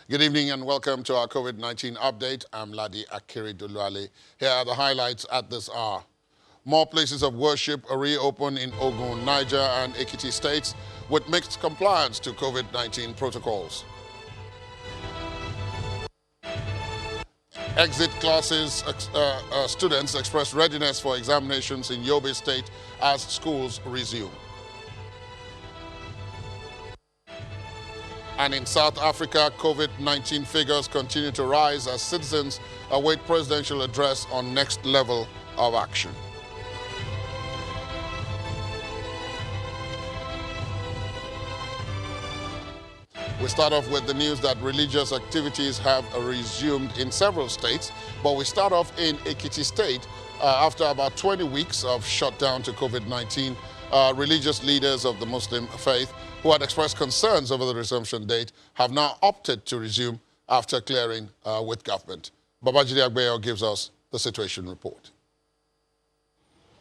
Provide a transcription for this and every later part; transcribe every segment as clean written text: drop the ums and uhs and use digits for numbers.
Good evening and welcome to our COVID-19 update. I'm Ladi Akiri Duluale. Here are the highlights at this hour. More places of worship are reopened in Ogun, Niger and Ekiti states with mixed compliance to COVID-19 protocols. Exit classes students express readiness for examinations in Yobe state as schools resume. And in South Africa, COVID-19 figures continue to rise as citizens await presidential address on next level of action. We start off with the news that religious activities have resumed in several states, but we start off in Ekiti State. After about 20 weeks of shutdown to COVID-19, religious leaders of the Muslim faith who had expressed concerns over the resumption date have now opted to resume after clearing with government. Babajide Agbeyo gives us the situation report.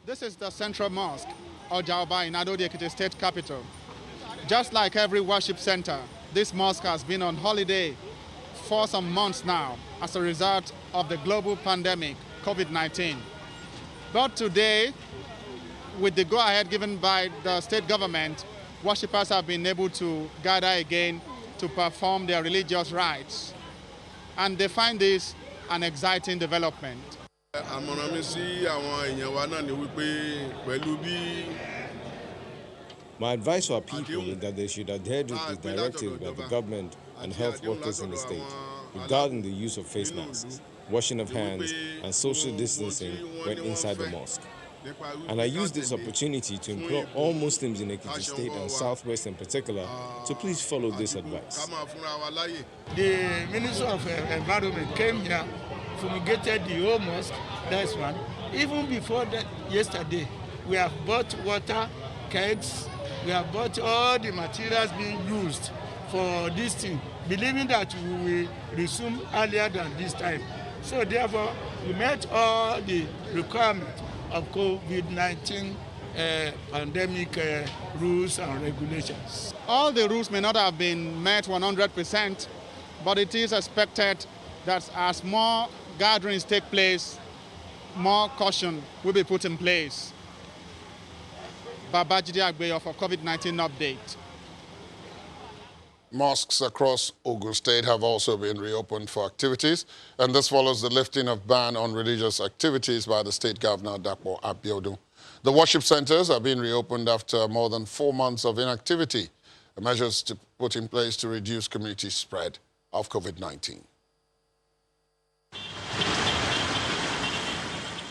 This is the Central Mosque, or Yobe, in Adodi Ekiti State capital. Just like every worship center, this mosque has been on holiday for some months now as a result of the global pandemic, COVID-19. But today, with the go-ahead given by the state government, worshippers have been able to gather again to perform their religious rites. And they find this an exciting development. My advice for our people is that they should adhere to the directives by the government and health workers in the state regarding the use of face masks, washing of hands, and social distancing when inside the mosque. And I use this opportunity to implore all Muslims in Ekiti State and Southwest in particular to please follow this advice. The Minister of Environment came here, fumigated the whole mosque, that's one. Even before that, yesterday, we have bought water, kegs, we have bought all the materials being used for this thing, believing that we will resume earlier than this time. So therefore, we met all the requirements of COVID-19 pandemic rules and regulations. All the rules may not have been met 100%, but it is expected that as more gatherings take place, more caution will be put in place. Babajide Agbeyo for COVID-19 update. Mosques across Ogun State have also been reopened for activities, and this follows the lifting of ban on religious activities by the state governor, Dapo Abiodun. The worship centers are being reopened after more than 4 months of inactivity, measures to put in place to reduce community spread of COVID-19.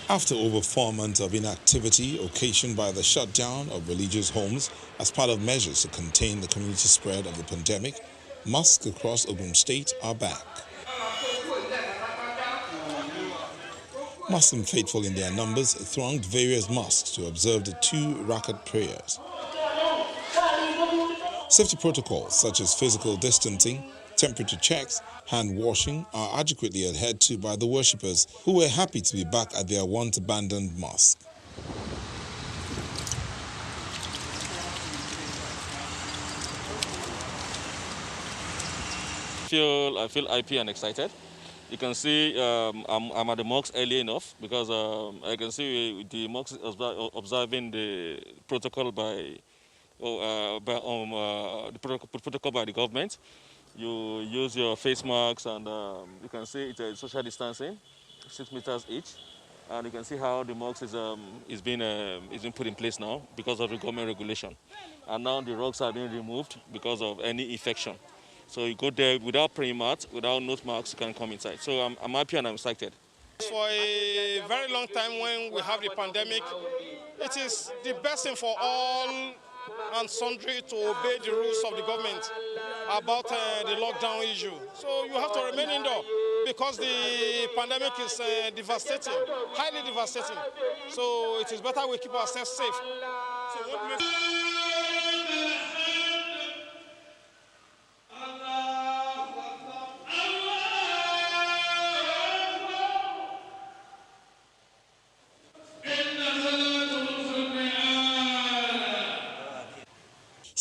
After over 4 months of inactivity occasioned by the shutdown of religious homes as part of measures to contain the community spread of the pandemic, mosques across Ogun State are back. Muslim faithful in their numbers thronged various mosques to observe the 2 rakat prayers. Safety protocols such as physical distancing, temperature checks, hand washing are adequately adhered to by the worshippers who were happy to be back at their once abandoned mosque. I feel happy and excited. You can see I'm at the mosque early enough because I can see the mosque observing the protocol by the protocol by the government. You use your face masks, and you can see it's social distancing, 6 meters each, and you can see how the mosque is being put in place now because of the government regulation. And now the rugs are being removed because of any infection. So you go there without praying mat, without nose masks, you can come inside. So I'm happy and I'm excited. For a very long time when we have the pandemic, it is the best thing for all and sundry to obey the rules of the government about the lockdown issue. So you have to remain indoor because the pandemic is devastating, highly devastating. So it is better we keep ourselves safe.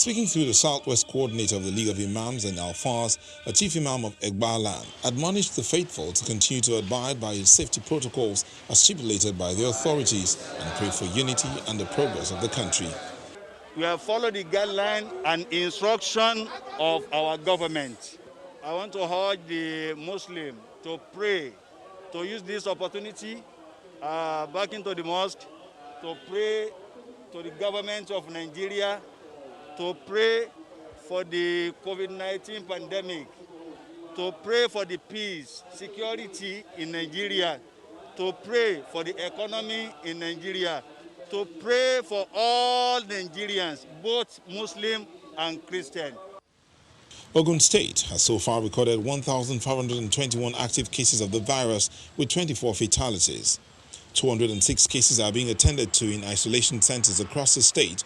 Speaking through the Southwest coordinator of the League of Imams and Alfars, a chief imam of Egbaland admonished the faithful to continue to abide by his safety protocols as stipulated by the authorities and pray for unity and the progress of the country. We have followed the guideline and instruction of our government. I want to urge the Muslim to pray, to use this opportunity back into the mosque, to pray to the government of Nigeria, to pray for the COVID-19 pandemic, to pray for the peace, security in Nigeria, to pray for the economy in Nigeria, to pray for all Nigerians, both Muslim and Christian. Ogun State has so far recorded 1,521 active cases of the virus with 24 fatalities. 206 cases are being attended to in isolation centers across the state.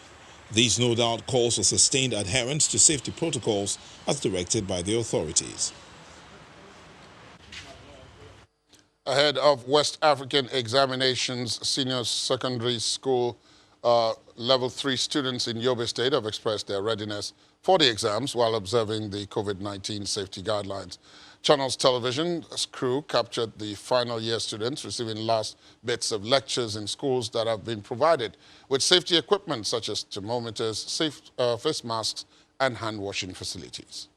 These no doubt calls for sustained adherence to safety protocols as directed by the authorities. Ahead of West African examinations, senior secondary school level 3 students in Yobe State have expressed their readiness for the exams while observing the COVID-19 safety guidelines. Channels Television's crew captured the final year students receiving last bits of lectures in schools that have been provided with safety equipment such as thermometers, face masks and hand washing facilities.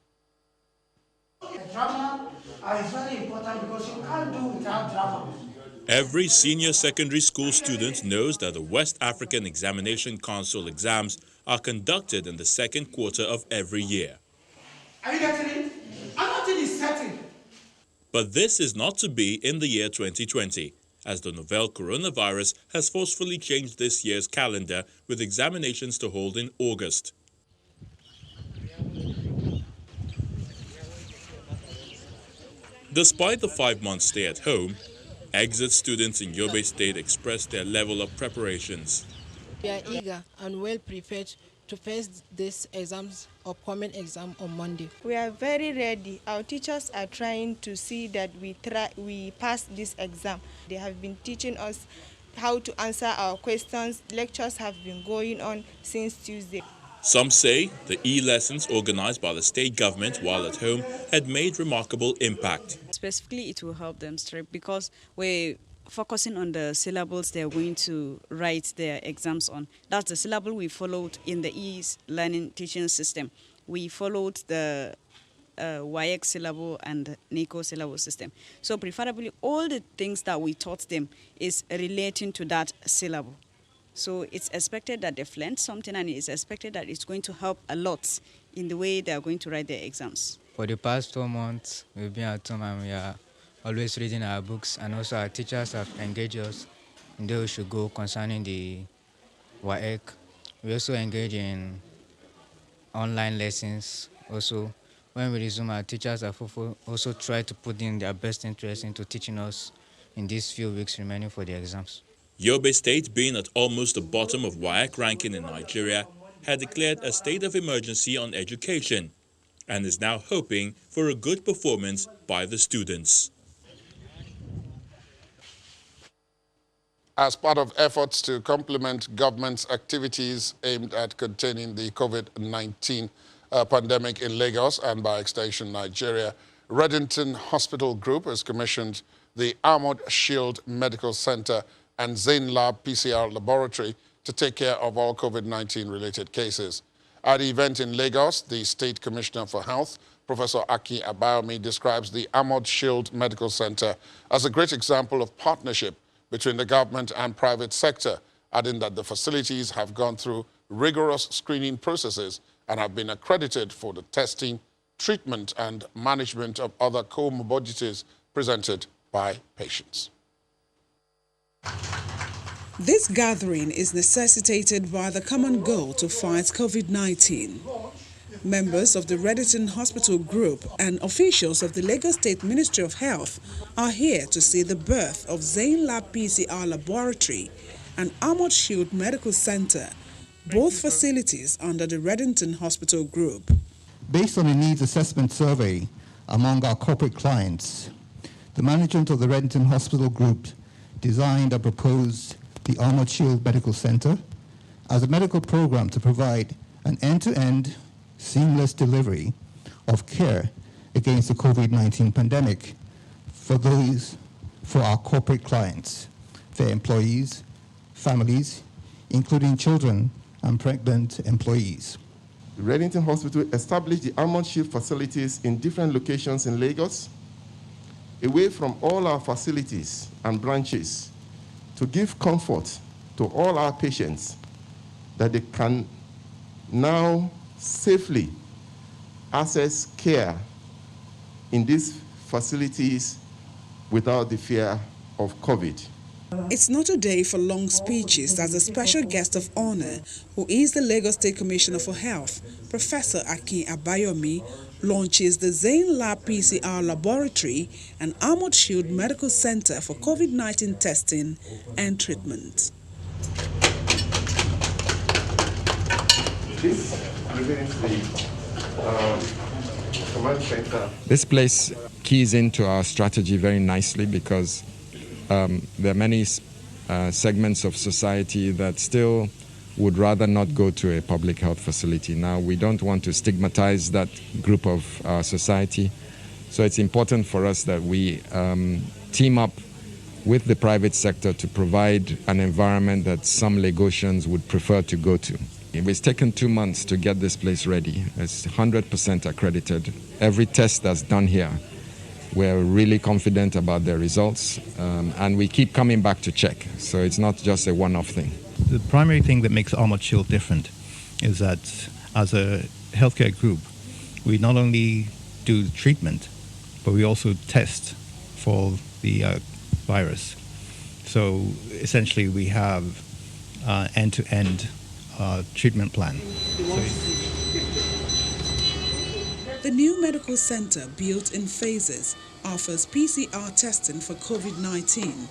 Drama is very important because you can't do without drama. Every senior secondary school student knows that the West African Examination Council exams are conducted in the second quarter of every year. Are you getting it? Nothing is setting. But this is not to be in the year 2020, as the novel coronavirus has forcefully changed this year's calendar with examinations to hold in August. Despite the 5-month stay at home, exit students in Yobe State expressed their level of preparations. We are eager and well prepared to face this upcoming exam on Monday. We are very ready. Our teachers are trying to see that we pass this exam. They have been teaching us how to answer our questions. Lectures have been going on since Tuesday. Some say the e-lessons organized by the state government while at home had made remarkable impact. Specifically, it will help them because we're focusing on the syllables they're going to write their exams on. That's the syllable we followed in the e-learning teaching system. We followed the WAEC syllable and NICO syllable system. So preferably, all the things that we taught them is relating to that syllable. So it's expected that they've learned something, and it's expected that it's going to help a lot in the way they are going to write their exams. For the past 4 months, we've been at home and we are always reading our books, and also our teachers have engaged us in where we should go concerning the WAEC. We also engage in online lessons. Also, when we resume, our teachers have also tried to put in their best interest into teaching us in these few weeks remaining for the exams. Yobe State, being at almost the bottom of WAEC ranking in Nigeria, had declared a state of emergency on education and is now hoping for a good performance by the students. As part of efforts to complement government's activities aimed at containing the COVID-19 pandemic in Lagos and by extension Nigeria, Reddington Hospital Group has commissioned the Armored Shield Medical Center and Zain Lab PCR laboratory to take care of all COVID-19 related cases. At the event in Lagos, the State Commissioner for Health, Professor Aki Abayomi, describes the Armored Shield Medical Center as a great example of partnership between the government and private sector, adding that the facilities have gone through rigorous screening processes and have been accredited for the testing, treatment and management of other comorbidities presented by patients. This gathering is necessitated by the common goal to fight COVID-19. Members of the Reddington Hospital Group and officials of the Lagos State Ministry of Health are here to see the birth of Zain Lab PCR Laboratory and Armored Shield Medical Center, both facilities under the Reddington Hospital Group. Based on a needs assessment survey among our corporate clients, the management of the Reddington Hospital Group designed and proposed the Armored Shield Medical Center as a medical program to provide an end-to-end seamless delivery of care against the COVID-19 pandemic for our corporate clients, their employees, families, including children and pregnant employees. The Reddington Hospital established the Almond Shield facilities in different locations in Lagos, away from all our facilities and branches, to give comfort to all our patients that they can now safely access care in these facilities without the fear of COVID. It's not a day for long speeches as a special guest of honor, who is the Lagos State Commissioner for Health, Professor Akin Abayomi, launches the Zain Lab PCR Laboratory and Armored Shield Medical Center for COVID-19 testing and treatment. This remains the command center. This place keys into our strategy very nicely because there are many segments of society that still would rather not go to a public health facility. Now, we don't want to stigmatize that group of our society, so it's important for us that we team up with the private sector to provide an environment that some Lagosians would prefer to go to. It's taken 2 months to get this place ready. It's 100% accredited. Every test that's done here, we're really confident about their results, and we keep coming back to check. So it's not just a one-off thing. The primary thing that makes Armored Shield different is that as a healthcare group, we not only do treatment, but we also test for the virus. So essentially we have end-to-end treatment plan. The new medical center, built in phases, offers PCR testing for COVID-19,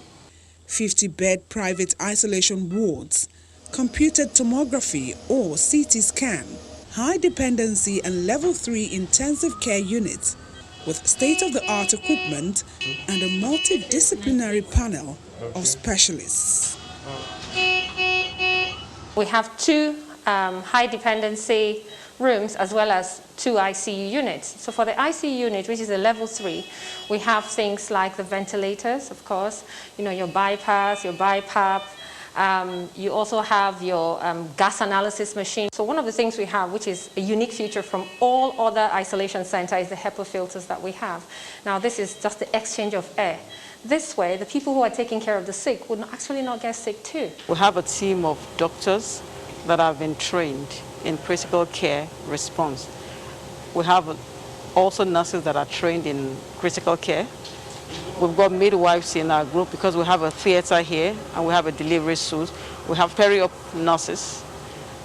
50-bed private isolation wards, computed tomography or CT scan, high dependency and level 3 intensive care units with state-of-the-art equipment and a multidisciplinary panel of specialists. We have 2 high dependency rooms as well as 2 ICU units. So for the ICU unit, which is a level 3, we have things like the ventilators, of course, your bypass, your BiPAP. You also have your gas analysis machine. So one of the things we have, which is a unique feature from all other isolation centers, is the HEPA filters that we have. Now this is just the exchange of air. This way, the people who are taking care of the sick would actually not get sick too. We have a team of doctors that have been trained in critical care response. We have also nurses that are trained in critical care. We've got midwives in our group because we have a theater here and we have a delivery suite. We have peri-op nurses,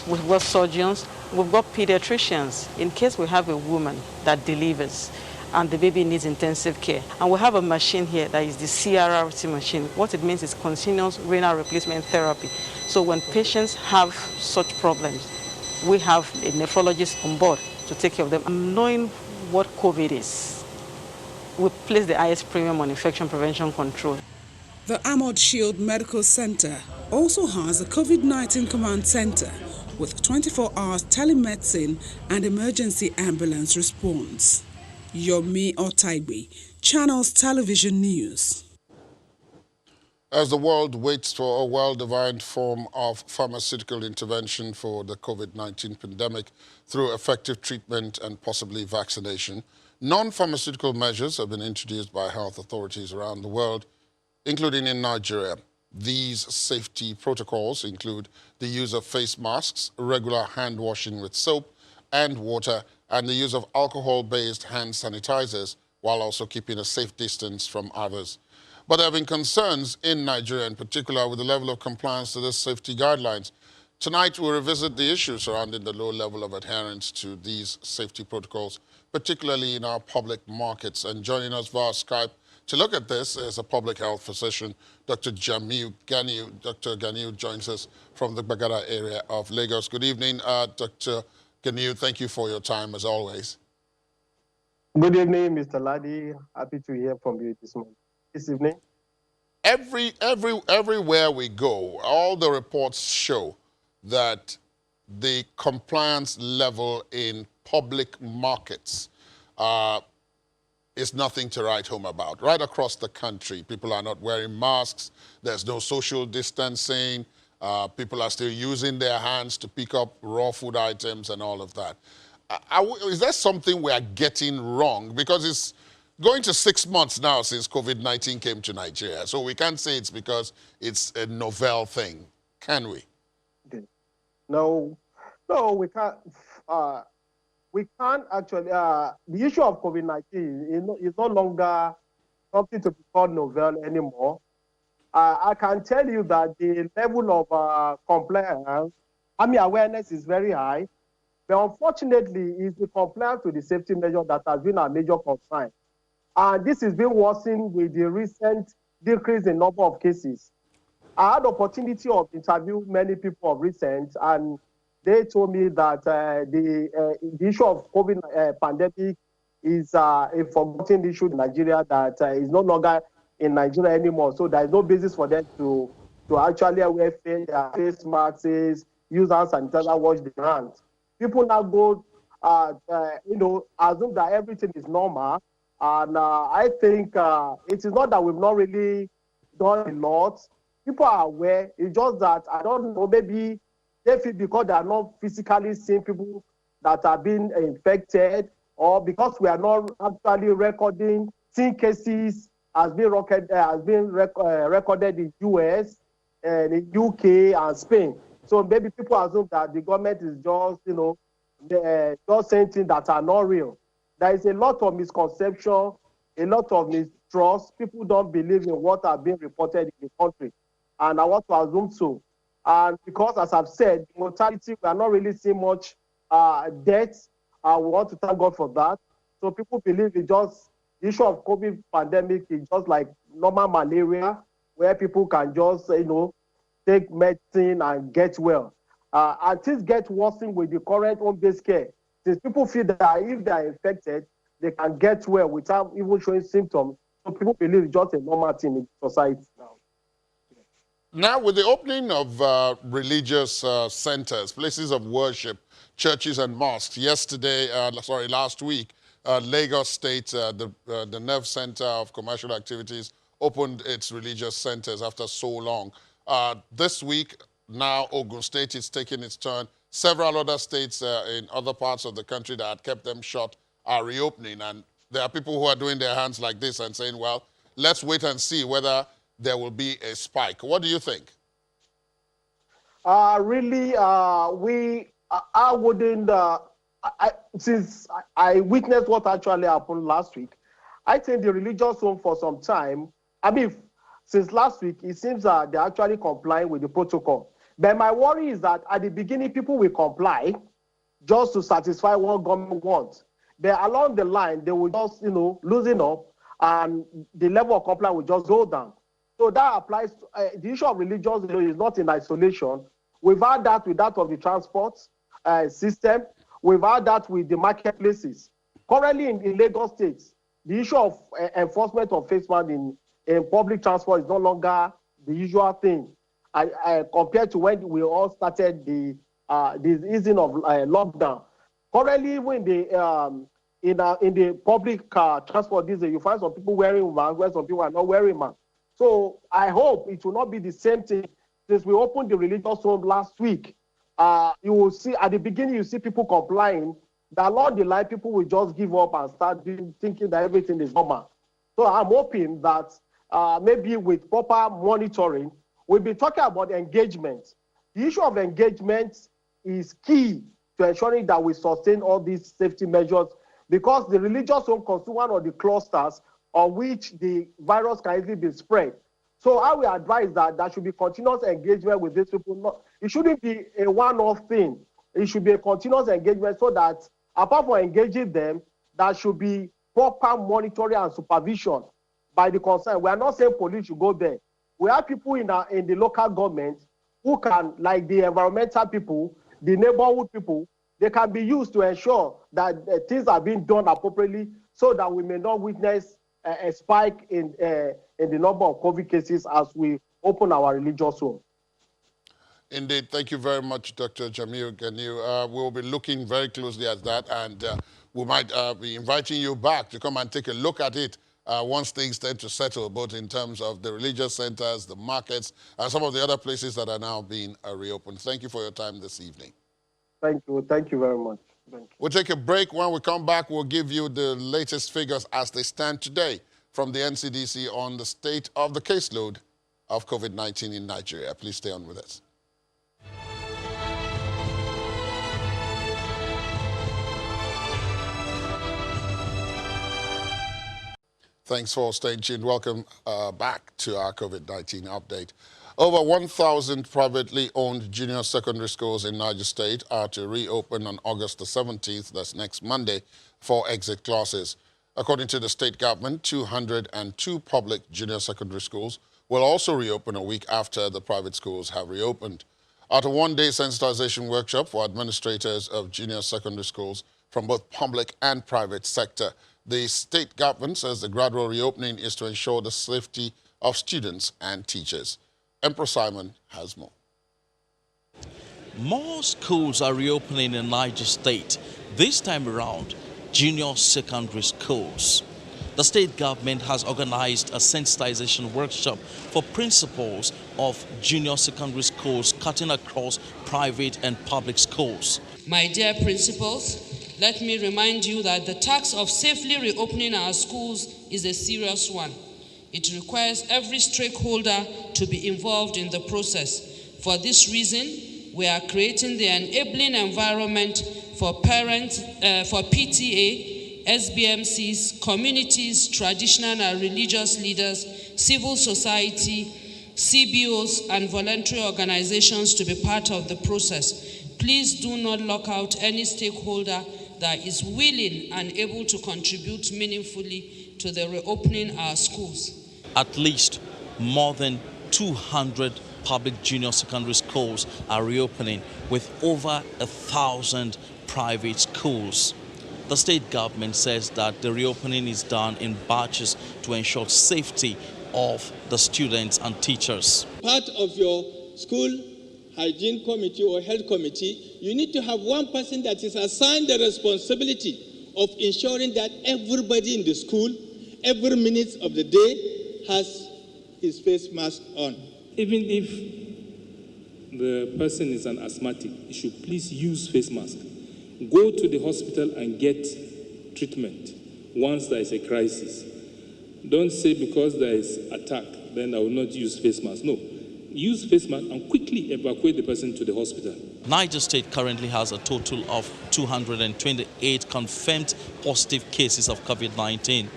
we've got surgeons, we've got pediatricians in case we have a woman that delivers and the baby needs intensive care. And we have a machine here that is the CRRT machine. What it means is continuous renal replacement therapy. So when patients have such problems, we have a nephrologist on board to take care of them. And knowing what COVID is, we place the highest premium on infection prevention control. The Armored Shield Medical Center also has a COVID-19 command center with 24 hours telemedicine and emergency ambulance response. Yobe Otaibi, Channels Television News. As the world waits for a well-defined form of pharmaceutical intervention for the COVID-19 pandemic through effective treatment and possibly vaccination, non-pharmaceutical measures have been introduced by health authorities around the world, including in Nigeria. These safety protocols include the use of face masks, regular hand washing with soap and water, and the use of alcohol-based hand sanitizers, while also keeping a safe distance from others. But there have been concerns in Nigeria, in particular, with the level of compliance to these safety guidelines. Tonight, we'll revisit the issues surrounding the low level of adherence to these safety protocols, particularly in our public markets. And joining us via Skype to look at this is a public health physician, Dr. Jamiu Ganiu. Dr. Ganiu joins us from the Bagada area of Lagos. Good evening, Dr. Ganiu. Thank you for your time, as always. Good evening, Mr. Ladi. Happy to hear from you this evening. Everywhere we go, all the reports show that the compliance level in public markets is nothing to write home about. Right across the country, people are not wearing masks. There's no social distancing. People are still using their hands to pick up raw food items and all of that. Is there something we are getting wrong? Because it's going to 6 months now since COVID-19 came to Nigeria. So we can't say it's because it's a novel thing, can we? No, we can't. We can't actually. The issue of COVID-19 is no longer something to be called novel anymore. I can tell you that the level of compliance, awareness is very high. But unfortunately, it's the compliance to the safety measure that has been a major concern. And this is being worsened with the recent decrease in number of cases. I had the opportunity of interviewing many people of recent, and they told me that the issue of COVID pandemic is a forgotten issue in Nigeria that is no longer in Nigeria anymore. So there is no basis for them to actually wear face masks, use hand sanitizer, wash their hands. People now go, assume that everything is normal. And I think it is not that we've not really done a lot. People are aware. It's just that, I don't know, maybe they feel because they are not physically seeing people that are being infected, or because we are not actually recording seeing cases has been recorded in US and in UK and Spain. So maybe people assume that the government is just, just saying things that are not real. There is a lot of misconception, a lot of mistrust. People don't believe in what are being reported in the country. And I want to assume so. And because, as I've said, mortality, we are not really seeing much deaths. We want to thank God for that. So people believe it's just, the issue of COVID pandemic is just like normal malaria, where people can just, take medicine and get well. And things get worsened with the current home-based care. Since people feel that if they are infected, they can get well without even showing symptoms. So people believe it's just a normal thing in society now. Now, with the opening of religious centers, places of worship, churches and mosques, last week, Lagos State, the Nerve Center of Commercial Activities, opened its religious centers after so long. This week, now Ogun State is taking its turn. Several other states in other parts of the country that had kept them shut are reopening. And there are people who are doing their hands like this and saying, well, let's wait and see whether there will be a spike. What do you think? I wouldn't, since I witnessed what actually happened last week, I think the religious home for some time, since last week, it seems that they're actually complying with the protocol. But my worry is that at the beginning, people will comply just to satisfy what government wants. But along the line, they will just, loosen up, and the level of compliance will just go down. So that applies to the issue of religious is not in isolation. We've had that with that of the transport system. We've had that with the marketplaces. Currently in Lagos State, the issue of enforcement of face mask in public transport is no longer the usual thing. Compared to when we all started the easing of lockdown. Currently, when in the public transport these days, you find some people wearing masks, where some people are not wearing masks. So I hope it will not be the same thing. Since we opened the religious home last week, you will see at the beginning, you see people complying. That along the line, people will just give up and start thinking that everything is normal. So I'm hoping that maybe with proper monitoring, we'll be talking about engagement. The issue of engagement is key to ensuring that we sustain all these safety measures, because the religious home constitutes one of the clusters on which the virus can easily be spread. So I will advise that there should be continuous engagement with these people. It shouldn't be a one-off thing. It should be a continuous engagement, so that apart from engaging them, there should be proper monitoring and supervision by the concern. We are not saying police should go there. We have people in the local government who can, like the environmental people, the neighborhood people, they can be used to ensure that things are being done appropriately, so that we may not witness a spike in the number of COVID cases as we open our religious home. Indeed. Thank you very much, Dr. Jamil Ganiu. We'll be looking very closely at that, and we might be inviting you back to come and take a look at it once things tend to settle, both in terms of the religious centers, the markets, and some of the other places that are now being reopened. Thank you for your time this evening. Thank you. Thank you very much. Thank you. We'll take a break. When we come back, we'll give you the latest figures as they stand today from the NCDC on the state of the caseload of COVID-19 in Nigeria. Please stay on with us. Thanks for staying tuned. Welcome back to our COVID-19 update. Over 1,000 privately owned junior secondary schools in Niger State are to reopen on August the 17th, that's next Monday, for exit classes. According to the state government, 202 public junior secondary schools will also reopen a week after the private schools have reopened. At a one-day sensitization workshop for administrators of junior secondary schools from both public and private sector, the state government says the gradual reopening is to ensure the safety of students and teachers. Emperor Simon has more. More schools are reopening in Niger State, this time around junior secondary schools. The state government has organized a sensitization workshop for principals of junior secondary schools cutting across private and public schools. My dear principals, let me remind you that the task of safely reopening our schools is a serious one. It requires every stakeholder to be involved in the process. For this reason, we are creating the enabling environment for parents, for PTA, SBMCs, communities, traditional and religious leaders, civil society, CBOs, and voluntary organizations to be part of the process. Please do not lock out any stakeholder that is willing and able to contribute meaningfully to the reopening our schools. At least more than 200 public junior secondary schools are reopening, with over 1,000 private schools. The state government says that the reopening is done in batches to ensure safety of the students and teachers. Part of your school hygiene committee or health committee, you need to have one person that is assigned the responsibility of ensuring that everybody in the school, every minute of the day, has his face mask on. Even if the person is an asthmatic, you should please use face mask. Go to the hospital and get treatment once there is a crisis. Don't say because there is attack, then I will not use face mask. No. Use face mask and quickly evacuate the person to the hospital. Niger State currently has a total of 228 confirmed positive cases of COVID-19,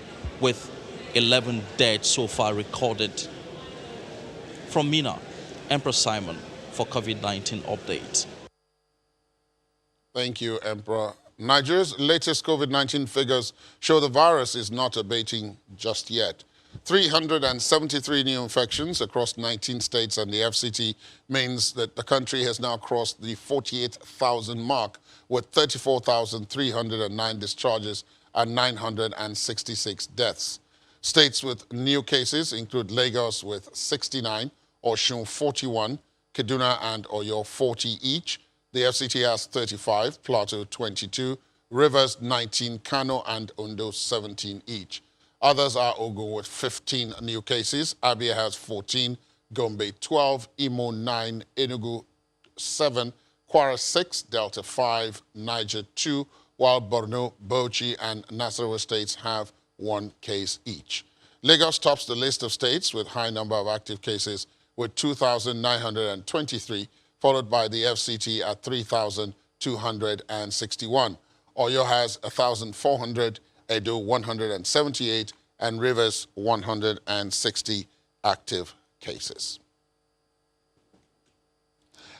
with 11 dead so far recorded. From Mina, Emperor Simon for COVID-19 update. Thank you, Emperor. Nigeria's latest COVID-19 figures show the virus is not abating just yet. 373 new infections across 19 states and the FCT means that the country has now crossed the 48,000 mark, with 34,309 discharges and 966 deaths. States with new cases include Lagos with 69, Osun 41, Kaduna and Oyo 40 each. The FCT has 35, Plateau 22, Rivers 19, Kano and Ondo 17 each. Others are Ogun with 15 new cases, Abia has 14, Gombe 12, Imo 9, Enugu 7, Kwara 6, Delta 5, Niger 2, while Borno, Bauchi and Nasarawa states have 1 case each. Lagos tops the list of states with high number of active cases with 2,923, followed by the FCT at 3,261. Oyo has 1,400, Edo 178, and Rivers 160 active cases.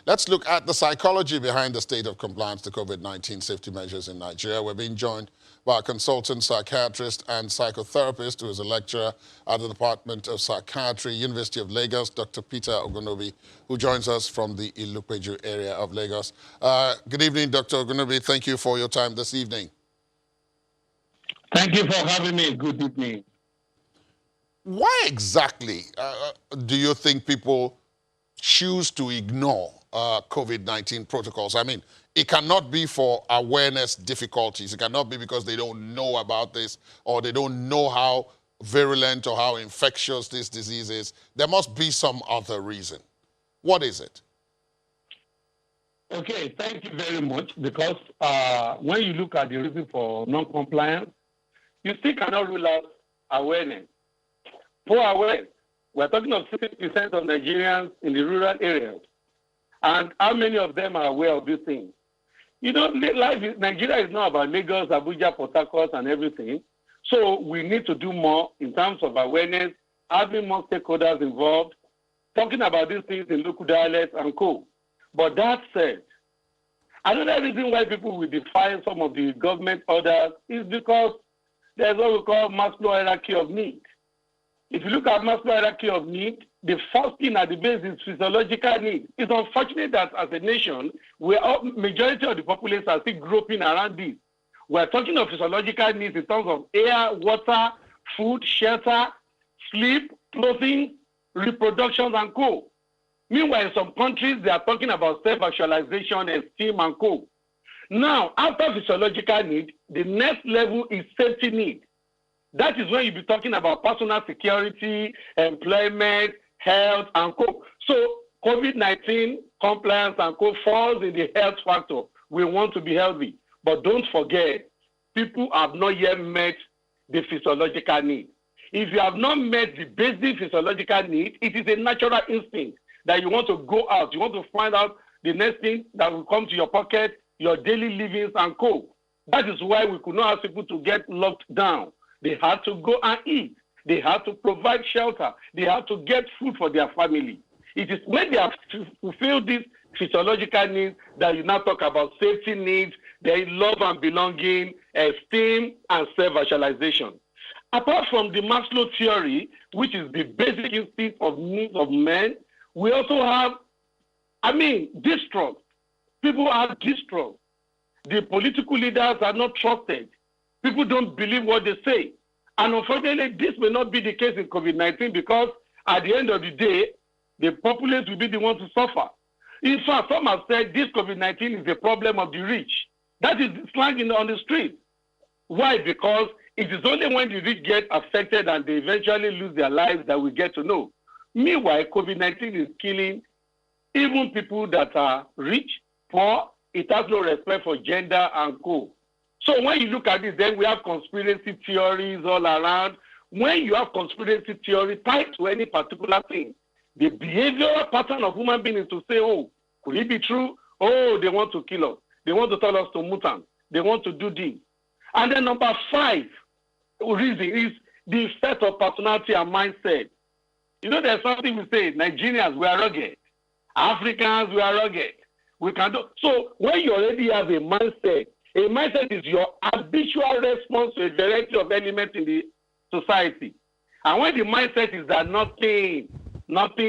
Let's look at the psychology behind the state of compliance to COVID-19 safety measures in Nigeria. We're being joined by a consultant psychiatrist and psychotherapist who is a lecturer at the Department of Psychiatry, University of Lagos, Dr. Peter Ogunobi, who joins us from the Ilupeju area of Lagos. Good evening, Dr. Ogunobi. Thank you for your time this evening. Thank you for having me. Good evening. Why exactly do you think people choose to ignore COVID-19 protocols? I mean, it cannot be for awareness difficulties. It cannot be because they don't know about this or they don't know how virulent or how infectious this disease is. There must be some other reason. What is it? Okay, thank you very much. Because when you look at the reason for non-compliance, you still cannot rule out awareness. Poor awareness. We're talking of 60% of Nigerians in the rural areas. And how many of them are aware of these things? You know, Nigeria is not about Lagos, Abuja, Port Harcourt, and everything. So we need to do more in terms of awareness, having more stakeholders involved, talking about these things in local dialects and co. But that said, another reason why people will defy some of the government orders is because there's what we call Maslow hierarchy of need. If you look at Maslow hierarchy of need, the first thing at the base is physiological need. It's unfortunate that as a nation, majority of the populace are still groping around this. We're talking of physiological needs in terms of air, water, food, shelter, sleep, clothing, reproduction, and co. Meanwhile, in some countries, they are talking about self-actualization, esteem, and co. Now, after physiological need, the next level is safety need. That is when you'll be talking about personal security, employment, health, and co. So COVID-19 compliance and co falls in the health factor. We want to be healthy. But don't forget, people have not yet met the physiological need. If you have not met the basic physiological need, it is a natural instinct that you want to go out. You want to find out the next thing that will come to your pocket, your daily livings, and co. That is why we could not ask people to get locked down. They had to go and eat. They had to provide shelter. They had to get food for their family. It is when they have fulfilled these physiological needs that you now talk about safety needs, there is love and belonging, esteem, and self-actualization. Apart from the Maslow theory, which is the basic instinct of needs of men, we also have, distrust. People are distrust. The political leaders are not trusted. People don't believe what they say. And unfortunately, this may not be the case in COVID-19 because at the end of the day, the populace will be the ones to suffer. In fact, some have said this COVID-19 is the problem of the rich. That is slang on the street. Why? Because it is only when the rich get affected and they eventually lose their lives that we get to know. Meanwhile, COVID-19 is killing even people that are rich, poor. It has no respect for gender and co. So when you look at this, then we have conspiracy theories all around. When you have conspiracy theory tied to any particular thing, the behavioral pattern of human beings is to say, oh, could it be true? Oh, they want to kill us. They want to tell us to mutant. They want to do this. And then number 5 reason is the effect of personality and mindset. You know, there's something we say, Nigerians, we are rugged. Africans, we are rugged. We can do. So when you already have a mindset is your habitual response to a variety of elements in the society. And when the mindset is that nothing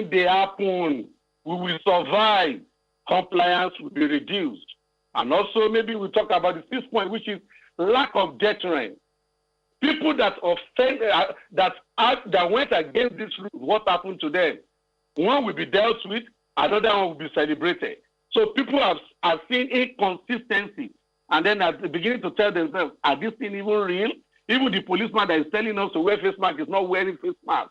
they happen, we will survive, compliance will be reduced. And also maybe we'll talk about the 6th point, which is lack of deterrent. People that offend, that went against this rule, what happened to them? One will be dealt with, another one will be celebrated. So people have seen inconsistency. And then at the beginning to tell themselves, are this thing even real? Even the policeman that is telling us to wear face mask is not wearing face mask.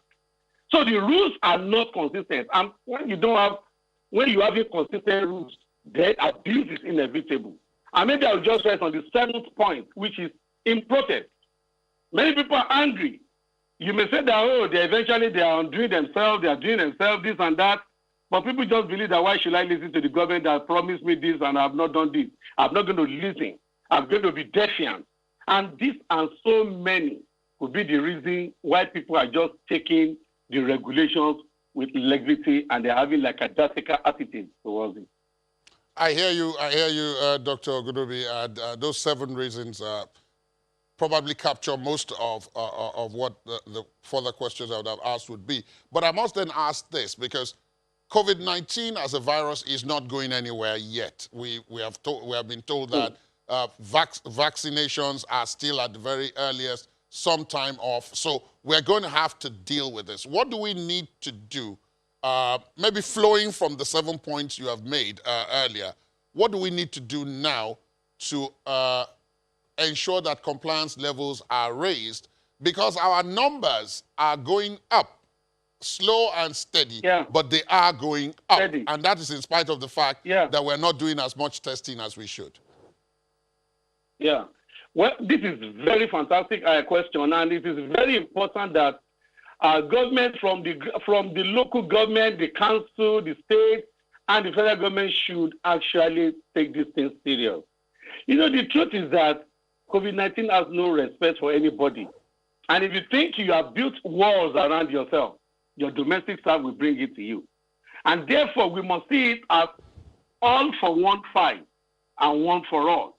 So the rules are not consistent. And when you have inconsistent rules, then abuse is inevitable. And maybe I'll just rest on the 7th point, which is in protest. Many people are angry. You may say that, oh, they are undoing themselves, they are doing themselves, this and that. But people just believe that why should I listen to the government that promised me this and I have not done this? I'm not going to listen. I'm going to be defiant. And this and so many could be the reason why people are just taking the regulations with levity and they're having like a dassical attitude towards it. I hear you, Dr. Ogudobi. Those 7 reasons probably capture most of what the further questions I would have asked would be. But I must then ask this, because COVID-19 as a virus is not going anywhere yet. We have been told that vaccinations are still at the very earliest, some time off. So we're going to have to deal with this. What do we need to do maybe flowing from the 7 points you have made earlier, what do we need to do now to ensure that compliance levels are raised? Because our numbers are going up, slow and steady, but they are going up. And that is in spite of the fact that we're not doing as much testing as we should. Yeah. Well, this is very fantastic question, and it is very important that our government, from the local government, the council, the state, and the federal government should actually take these things serious. You know, the truth is that COVID-19 has no respect for anybody. And if you think you have built walls around yourself, your domestic staff will bring it to you. And therefore, we must see it as all for one fight and one for all.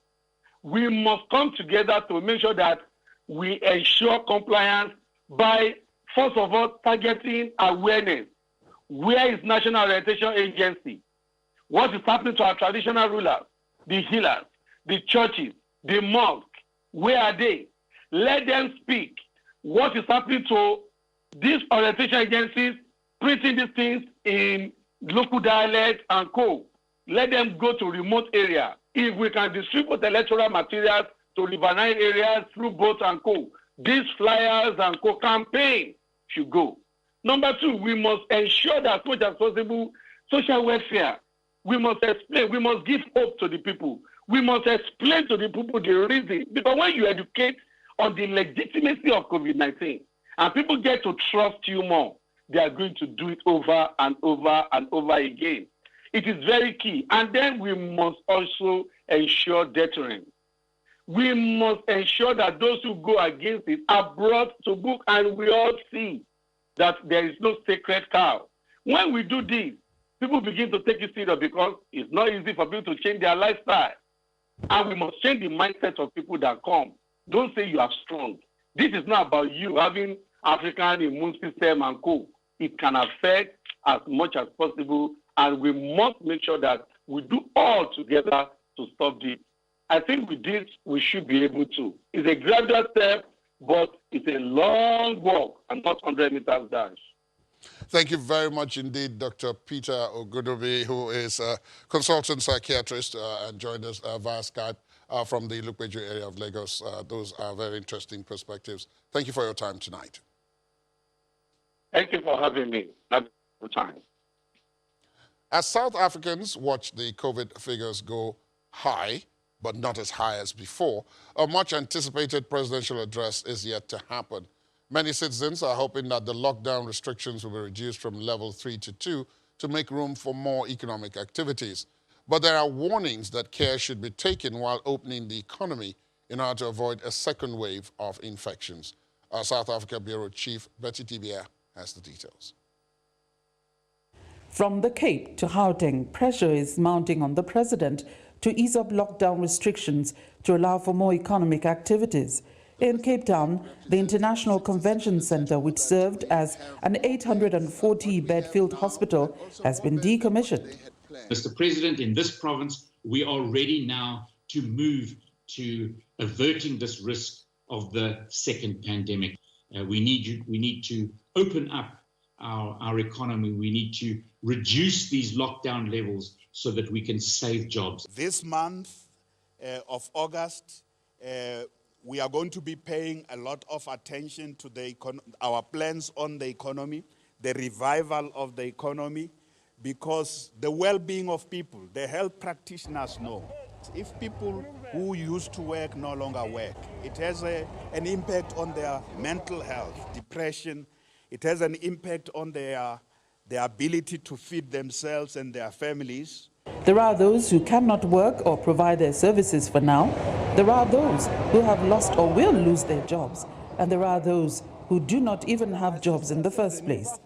We must come together to make sure that we ensure compliance by, first of all, targeting awareness. Where is National Orientation Agency? What is happening to our traditional rulers, the healers, the churches, the mosque? Where are they? Let them speak. What is happening to these orientation agencies printing these things in local dialect and co? Let them go to remote areas. If we can distribute electoral materials to riverine areas through boats and co, these flyers and co campaign should go. Number two, we must ensure that as much as possible, social welfare. We must explain, we must give hope to the people. We must explain to the people the reason. Because when you educate on the legitimacy of COVID-19 and people get to trust you more, they are going to do it over and over and over again. It is very key. And then we must also ensure deterrence. We must ensure that those who go against it are brought to book, and we all see that there is no sacred cow. When we do this, people begin to take it serious because it's not easy for people to change their lifestyle. And we must change the mindset of people that come. Don't say you are strong. This is not about you having African immune system and co. It can affect as much as possible, and we must make sure that we do all together to stop this. I think with this, we should be able to. It's a gradual step, but it's a long walk and not 100 meters dash. Thank you very much indeed, Dr. Peter Ogudobe, who is a consultant psychiatrist and joined us via Skype from the Lukbeju area of Lagos. Those are very interesting perspectives. Thank you for your time tonight. Thank you for having me. Have a good time. As South Africans watch the COVID figures go high, but not as high as before, a much anticipated presidential address is yet to happen. Many citizens are hoping that the lockdown restrictions will be reduced from level 3 to 2 to make room for more economic activities. But there are warnings that care should be taken while opening the economy in order to avoid a second wave of infections. Our South Africa Bureau Chief, Betty Tibia, has the details. From the Cape to Gauteng, pressure is mounting on the president to ease up lockdown restrictions to allow for more economic activities. In Cape Town, the International Convention Center, which served as an 840-bed field hospital, has been decommissioned. Mr. President, in this province, we are ready now to move to averting this risk of the second pandemic. We need to open up our economy. We need to reduce these lockdown levels so that we can save jobs. This month of August, we are going to be paying a lot of attention to our plans on the economy, the revival of the economy, because the well-being of people, the health practitioners know. If people who used to work no longer work, it has an impact on their mental health, depression. It has an impact on their ability to feed themselves and their families. There are those who cannot work or provide their services for now. There are those who have lost or will lose their jobs. And there are those who do not even have jobs in the first place.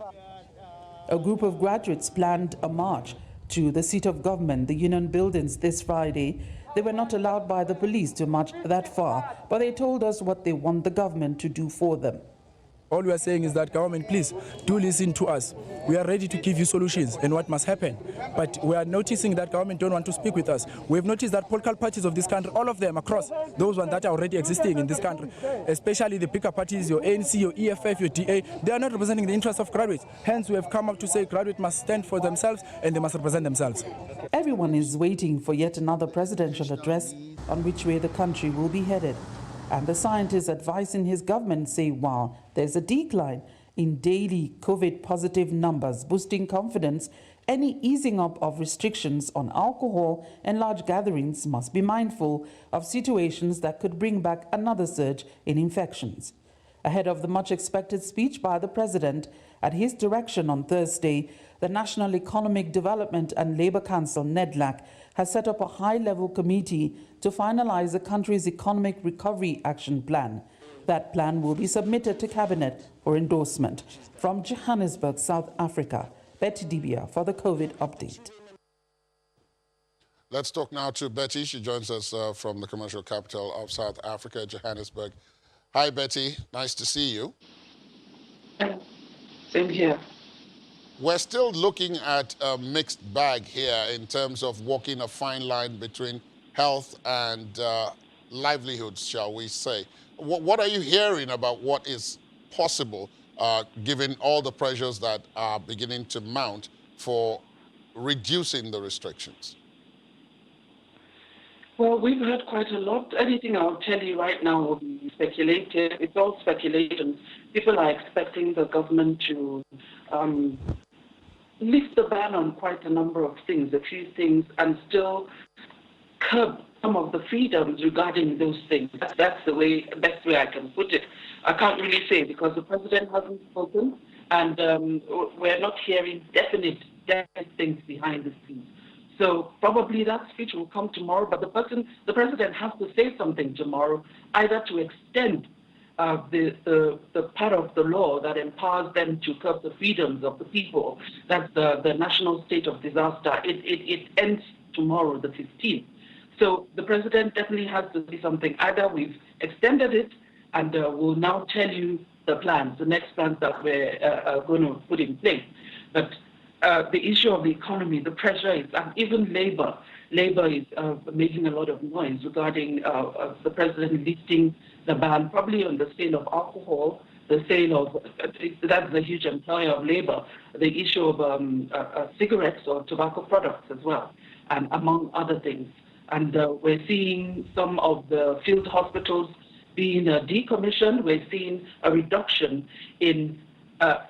A group of graduates planned a march to the seat of government, the union buildings, this Friday. They were not allowed by the police to march that far, but they told us what they want the government to do for them. All we are saying is that government, please do listen to us. We are ready to give you solutions and what must happen. But we are noticing that government don't want to speak with us. We've noticed that political parties of this country, all of them across, those ones that are already existing in this country, especially the bigger parties, your ANC, your EFF, your DA, they are not representing the interests of graduates. Hence, we have come up to say graduates must stand for themselves and they must represent themselves. Everyone is waiting for yet another presidential address on which way the country will be headed. And the scientists advising his government say while there's a decline in daily COVID positive numbers boosting confidence, any easing up of restrictions on alcohol and large gatherings must be mindful of situations that could bring back another surge in infections. Ahead of the much expected speech by the president at his direction on Thursday, the National Economic Development and Labour Council, NEDLAC, has set up a high-level committee to finalize the country's Economic Recovery Action Plan. That plan will be submitted to Cabinet for endorsement. From Johannesburg, South Africa, Betty Dibia for the COVID update. Let's talk now to Betty. She joins us from the commercial capital of South Africa, Johannesburg. Hi, Betty. Nice to see you. Same here. We're still looking at a mixed bag here in terms of walking a fine line between health and livelihoods, shall we say. What are you hearing about what is possible, given all the pressures that are beginning to mount for reducing the restrictions? Well, we've heard quite a lot. Anything I'll tell you right now will be speculative. It's all speculation. People are expecting the government to lift the ban on quite a number of things, a few things, and still curb some of the freedoms regarding those things. That's the best way I can put it. I can't really say because the president hasn't spoken, and we're not hearing definite things behind the scenes. So probably that speech will come tomorrow, but the president has to say something tomorrow, either to extend the part of the law that empowers them to curb the freedoms of the people. That's the national state of disaster. It ends tomorrow, the 15th. So the president definitely has to say something. Either we've extended it and we'll now tell you the plans, the next plans that we're going to put in place. But the issue of the economy, the pressure is, and even labor is making a lot of noise regarding the president lifting the ban, probably on the sale of alcohol, the sale of, that's the huge employer of labor, the issue of cigarettes or tobacco products as well, and among other things. And we're seeing some of the field hospitals being decommissioned. We're seeing a reduction in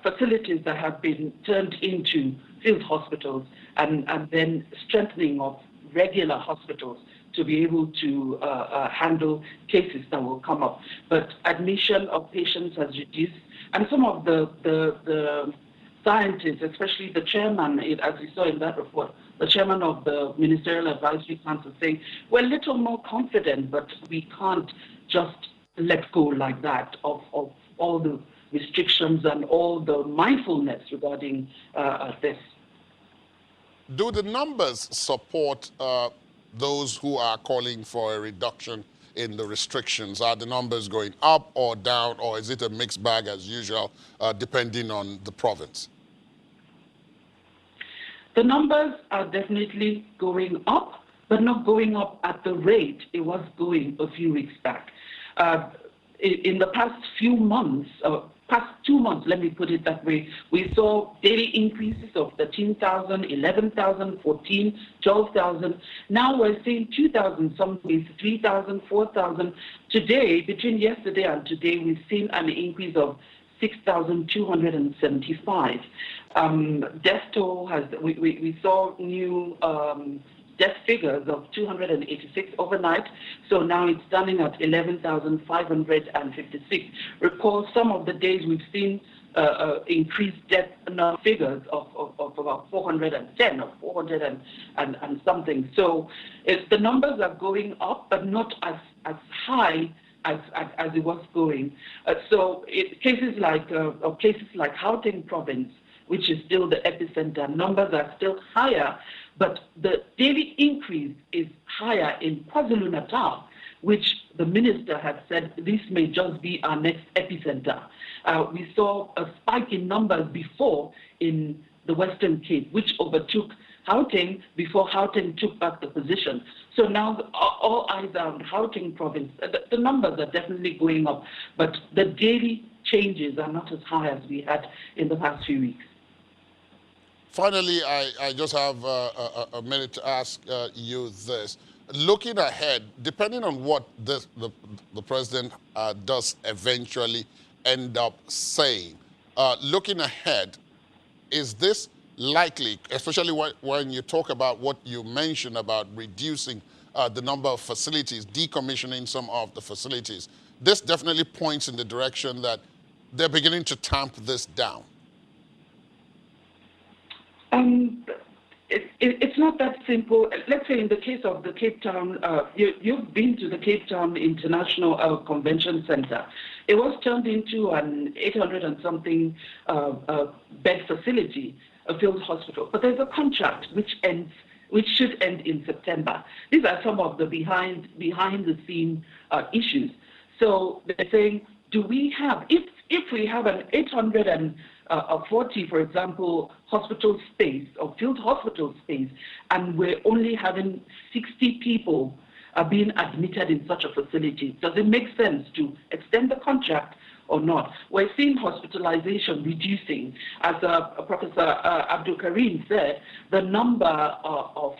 facilities that have been turned into field hospitals, and then strengthening of regular hospitals to be able to handle cases that will come up. But admission of patients has reduced, and some of the scientists, especially the chairman, as we saw in that report, the chairman of the Ministerial Advisory Council saying, we're a little more confident, but we can't just let go like that of all the restrictions and all the mindfulness regarding this. Do the numbers support those who are calling for a reduction in the restrictions? Are the numbers going up or down, or is it a mixed bag as usual, depending on the province? The numbers are definitely going up, but not going up at the rate it was going a few weeks back. In the past few months, past 2 months, let me put it that way, we saw daily increases of 13,000, 11,000, 14, 12,000. Now we're seeing 2,000, some days 3,000, 4,000. Today, between yesterday and today, we've seen an increase of 6,275. Death toll has, we saw new death figures of 286 overnight, so now it's standing at 11,556. Recall some of the days we've seen increased death figures of about 410 or 400 and something. So the numbers are going up, but not as high as it was going. So cases like Gauteng province, which is still the epicenter, numbers are still higher, but the daily increase is higher in KwaZulu-Natal, which the minister had said this may just be our next epicenter. We saw a spike in numbers before in the Western Cape, which overtook Gauteng before Gauteng took back the position. So now all eyes are on Gauteng province. The numbers are definitely going up, but the daily changes are not as high as we had in the past few weeks. Finally, I just have a minute to ask you this. Looking ahead, depending on what the president does eventually end up saying, looking ahead, is this likely, especially when you talk about what you mentioned about reducing the number of facilities, decommissioning some of the facilities, this definitely points in the direction that they're beginning to tamp this down? It's not that simple. Let's say in the case of the Cape Town, you've been to the Cape Town International Convention Center. It was turned into an 800 and something bed facility, a field hospital. But there's a contract which should end in September. These are some of the behind the scene issues. So they're saying, do we have, if we have an 840, for example, hospital space or field hospital space, and we're only having 60 people being admitted in such a facility, does it make sense to extend the contract or not? We're seeing hospitalization reducing. As Professor Abdul Karim said, the number or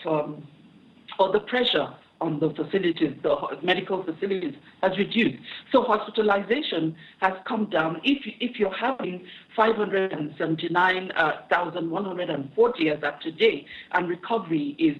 the pressure on the facilities, the medical facilities, has reduced. So hospitalization has come down. If you're having 579,140 as of today, and recovery is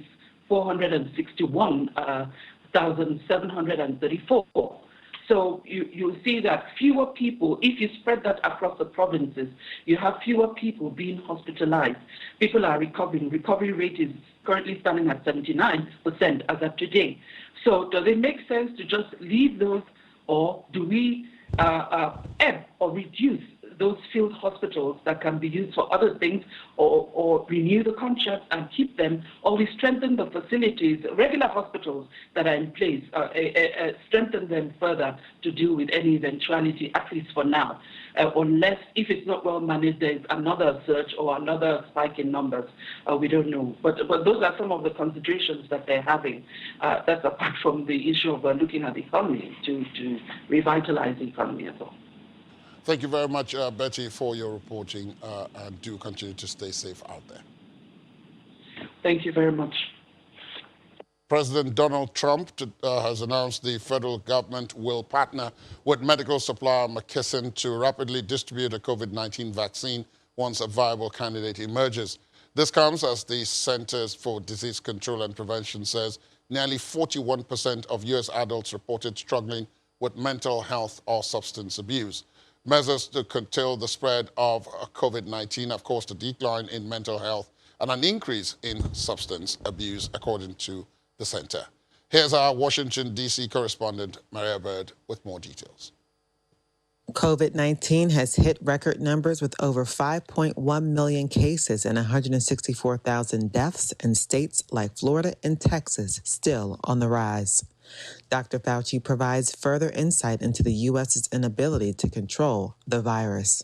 461,734. So you see that fewer people, if you spread that across the provinces, you have fewer people being hospitalized. People are recovering. Recovery rate is currently standing at 79% as of today. So does it make sense to just leave those, or do we ebb or reduce those field hospitals that can be used for other things, or renew the contract and keep them, or we strengthen the facilities, regular hospitals that are in place, strengthen them further to deal with any eventuality, at least for now. Unless, if it's not well managed, there's another surge or another spike in numbers. We don't know. But those are some of the considerations that they're having. That's apart from the issue of looking at the economy to revitalize the economy as well. Thank you very much, Betty, for your reporting, and do continue to stay safe out there. Thank you very much. President Donald Trump has announced the federal government will partner with medical supplier McKesson to rapidly distribute a COVID-19 vaccine once a viable candidate emerges. This comes as the Centers for Disease Control and Prevention says nearly 41% of U.S. adults reported struggling with mental health or substance abuse. Measures to curtail the spread of COVID-19 have caused a decline in mental health and an increase in substance abuse, according to the center. Here's our Washington, D.C. correspondent, Maria Bird, with more details. COVID-19 has hit record numbers with over 5.1 million cases and 164,000 deaths in states like Florida and Texas, still on the rise. Dr. Fauci provides further insight into the U.S.'s inability to control the virus.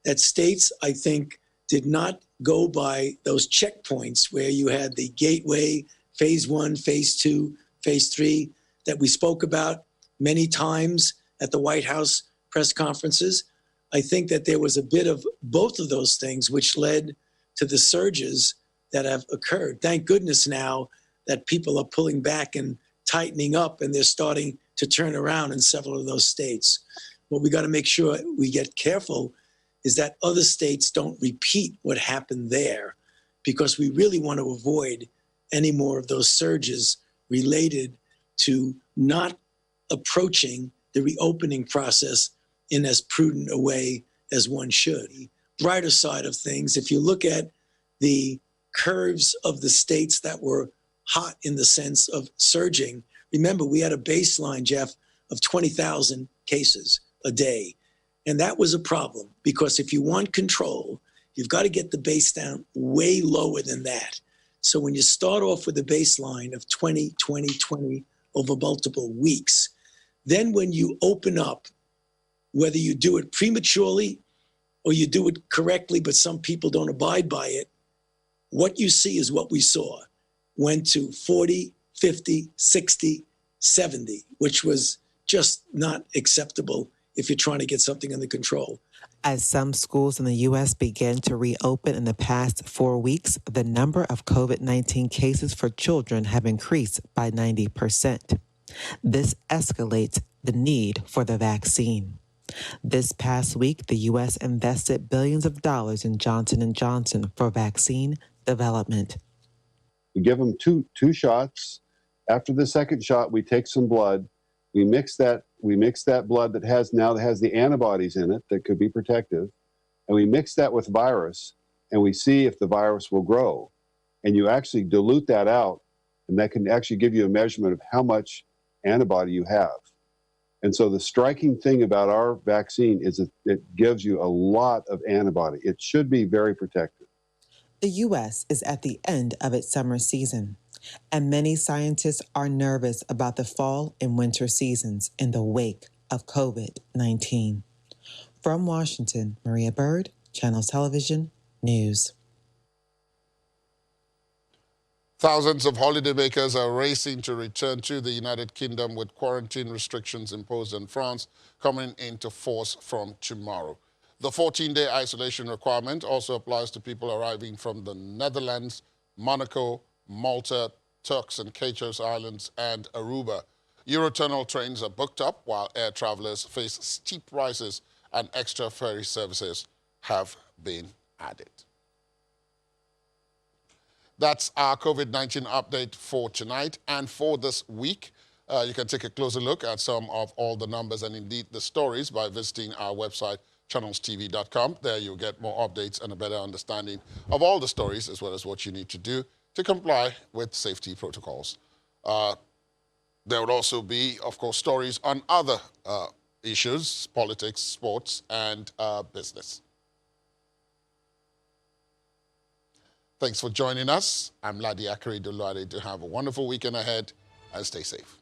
That states, I think, did not go by those checkpoints where you had the gateway, phase 1, phase 2, phase 3, that we spoke about many times at the White House press conferences. I think that there was a bit of both of those things which led to the surges that have occurred. Thank goodness now that people are pulling back and tightening up, and they're starting to turn around in several of those states. What we got to make sure we get careful is that other states don't repeat what happened there, because we really want to avoid any more of those surges related to not approaching the reopening process in as prudent a way as one should. The brighter side of things, if you look at the curves of the states that were hot in the sense of surging, remember, we had a baseline, Jeff, of 20,000 cases a day. And that was a problem, because if you want control, you've got to get the base down way lower than that. So when you start off with a baseline of 20 over multiple weeks, Then when you open up, whether you do it prematurely or you do it correctly, but some people don't abide by it, what you see is what we saw. Went to 40, 50, 60, 70, which was just not acceptable if you're trying to get something under control. As some schools in the U.S. began to reopen in the past 4 weeks, the number of COVID-19 cases for children have increased by 90%. This escalates the need for the vaccine. This past week, the U.S. invested billions of dollars in Johnson & Johnson for vaccine development. We give them two shots. After the second shot, we take some blood. We mix that blood that has the antibodies in it that could be protective, and we mix that with virus, and we see if the virus will grow. And you actually dilute that out, and that can actually give you a measurement of how much antibody you have. And so the striking thing about our vaccine is that it gives you a lot of antibody. It should be very protective. The U.S. is at the end of its summer season, and many scientists are nervous about the fall and winter seasons in the wake of COVID-19. From Washington, Maria Bird, Channels Television News. Thousands of holidaymakers are racing to return to the United Kingdom with quarantine restrictions imposed in France coming into force from tomorrow. The 14-day isolation requirement also applies to people arriving from the Netherlands, Monaco, Malta, Turks and Caicos Islands, and Aruba. Eurotunnel trains are booked up while air travelers face steep rises and extra ferry services have been added. That's our COVID-19 update for tonight and for this week. You can take a closer look at some of all the numbers and indeed the stories by visiting our website, channelstv.com. There you'll get more updates and a better understanding of all the stories as well as what you need to do to comply with safety protocols. There will also be, of course, stories on other issues, politics, sports, and business. Thanks for joining us. I'm Ladi Akari Doluade. Do have a wonderful weekend ahead and stay safe.